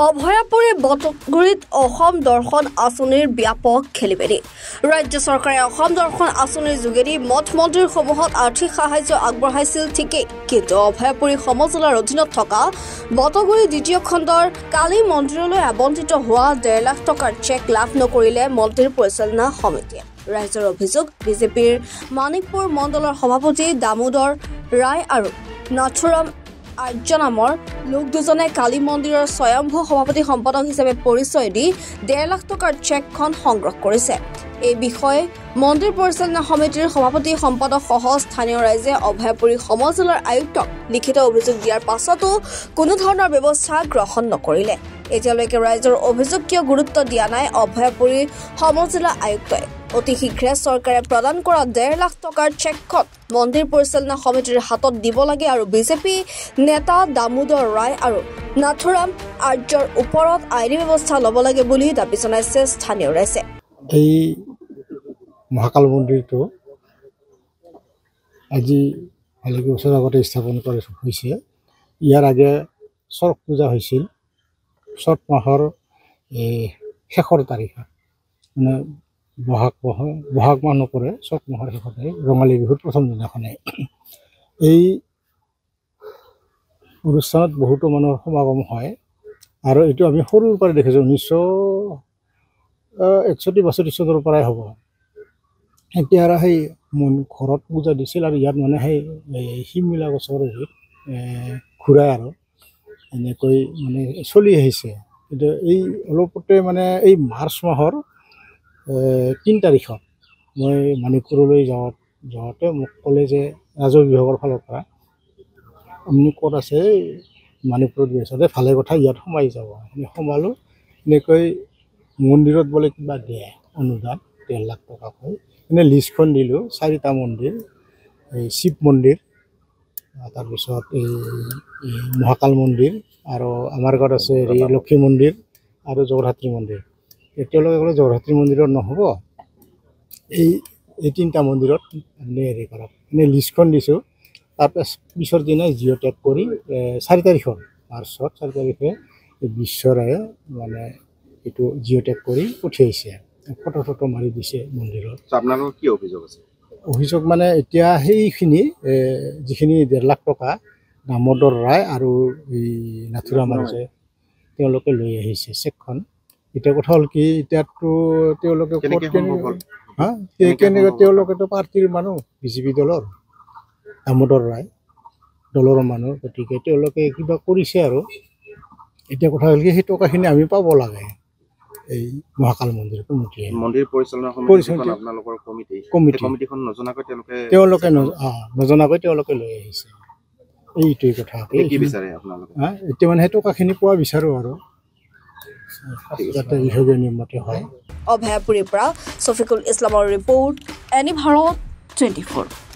অভয়াপুৰী বটগুৰিত অসম দৰ্শন আঁচনিৰ ব্যাপক খেলিমেলি ৰাজ্য চৰকাৰে অসম দৰ্শন আঁচনিৰ যোগেদি মঠ মন্দিৰসমূহত আৰ্থিক সাহায্য আগবঢ়াইছিল ঠিকেই কিন্তু অভয়াপুৰী সমজিলাৰ অধীনত থকা বটগুৰি দ্বিতীয় খণ্ডৰ কালী মন্দিৰলৈ আবণ্টিত হোৱা 1.5 লাখ টকাৰ চেক লাভ নকৰিলে মন্দিৰ পৰিচালনা সমিতিয়ে ৰাইজৰ অভিযোগ বিজেপিৰ মানিকপুৰ মণ্ডলৰ সভাপতি দামোদৰ ৰায় আৰু নাথুৰাম আৰ্য নামৰ লোক দুজনে কালী মন্দিৰৰ স্বয়ম্ভূ সভাপতি সম্পাদক হিচাপে পৰিচয় দি 1.5 লাখ টকাৰ চেকখন সংগ্ৰহ কৰিছে এই বিষয়ে মন্দিৰ পৰিচালনা সমিতিৰ সভাপতি সম্পাদক সহ স্থানীয় ৰাইজে অভয়াপুৰী সমজিলাৰ আয়ুক্তক লিখিত অভিযোগ দিয়াৰ পাছতো কোনো ধৰণৰ ব্যৱস্থা গ্ৰহণ নকৰিলে এতিয়ালৈকে ৰাইজৰ অভিযোগ কিয় গুৰুত্ব দিয়া নাই অভয়াপুৰী সমজিলা আয়ুক্তই অতি শীঘ্ৰে চৰকাৰে প্ৰদান কৰা 1.5 লাখ টকাৰ চেকখন মন্দিৰ পৰিচালনা সমিতিৰ হাতত দিব লাগে আৰু বিজেপি নেতা দামোদৰ ৰায় আৰু নাথুৰাম আৰ্যৰ ওপৰত আইনী ব্যৱস্থা ল'ব লাগে বুলি দাবী জনাইছে স্থানীয় ৰাইজে এই মহাকাল মন্দিৰটো আজি ভালেক বছৰ আগতে স্থাপন কৰা হৈছে ইয়াৰ আগে চৰক পূজা হৈছিল চত মাহৰ শেষৰ তাৰিখত মানে বহাগ মাহ নপৰে চত মাহৰ শেষতে ৰঙালী বিহুৰ প্ৰথম দিনাখনে এই অনুষ্ঠানত বহুতো মানুহৰ সমাগম হয় আৰু এইটো আমি সৰুৰ পৰা দেখিছোঁ 1961-62 চনৰ পৰাই হ'ব এতিয়া আৰু সেই ঘৰত পূজা দিছিল আৰু ইয়াত মানে সেই শিমলা গছৰ ঘূৰাই আৰু এনেকৈ মানে চলি আহিছে কিন্তু এই অলপতে মানে এই মাৰ্চ মাহৰ 3 তাৰিখত মই মানিকপুৰলৈ যাওঁতে মোক ক'লে যে ৰাজহ বিভাগৰ ফালৰ পৰা আপুনি ক'ত আছে মানিকপুৰত গৈছে ভালে কথা ইয়াত সোমাই যাব সোমালোঁ এনেকৈ মন্দিৰত বোলে কিবা দিয়ে অনুদান 1.5 লাখ টকাকৈ এনে লিষ্টখন দিলোঁ 4টা মন্দিৰ এই শিৱ মন্দিৰ তাৰপিছত এই মহাকাল মন্দিৰ আৰু আমাৰ ঘৰত আছে লক্ষ্মী মন্দিৰ আৰু জগদ্ধাত্ৰী মন্দিৰ এতিয়ালৈকে ক'লে জগদ্ধাত্ৰী মন্দিৰত নহ'ব এই 3টা মন্দিৰত হেৰি কৰক এনে লিষ্টখন দিছোঁ তাৰপাছ পিছৰ দিনাই জিঅ' টেগ কৰি 4 তাৰিখত মাৰ্চত 4 তাৰিখে বিশ্বৰাই মানে এইটো জিঅ' টেগ কৰি পঠিয়াইছে ফটো মাৰি দিছে মন্দিৰত আপোনালোকৰ কি অভিযোগ আছে অভিযোগ মানে এতিয়া সেইখিনি যিখিনি 1.5 লাখ টকা দামোদৰ ৰায় আৰু এই নাথুৰাম আছে তেওঁলোকে লৈ আহিছে চেকখন এতিয়া কথা হ'ল কি এতিয়াতো তেওঁলোকে কেনেকৈ তেওঁলোকেতো পাৰ্টীৰ মানুহ বিজেপি দলৰ দামোদৰ ৰায় দলৰ মানুহ গতিকে তেওঁলোকে কিবা কৰিছে আৰু এতিয়া কথা হ'ল কি সেই টকাখিনি আমি পাব লাগে এই মহাকাল মন্দিৰ কমিটিয়ে মন্দিৰ পৰিচালনা সমিতিখন আপোনালোকৰ কমিটিখন নজনাকৈ তেওঁলোকে লৈ আহিছে এইটোৱেই কথা কি বিচাৰে আপোনালোকে এতিয়া মানে সেই টকাখিনি পোৱা বিচাৰোঁ আৰু যাতে বিভাগীয় নিয়মতে হয় অভয়াপুৰীৰ পৰা শফিকুল ইছলামৰ ৰিপৰ্ট এনি ভাৰত 24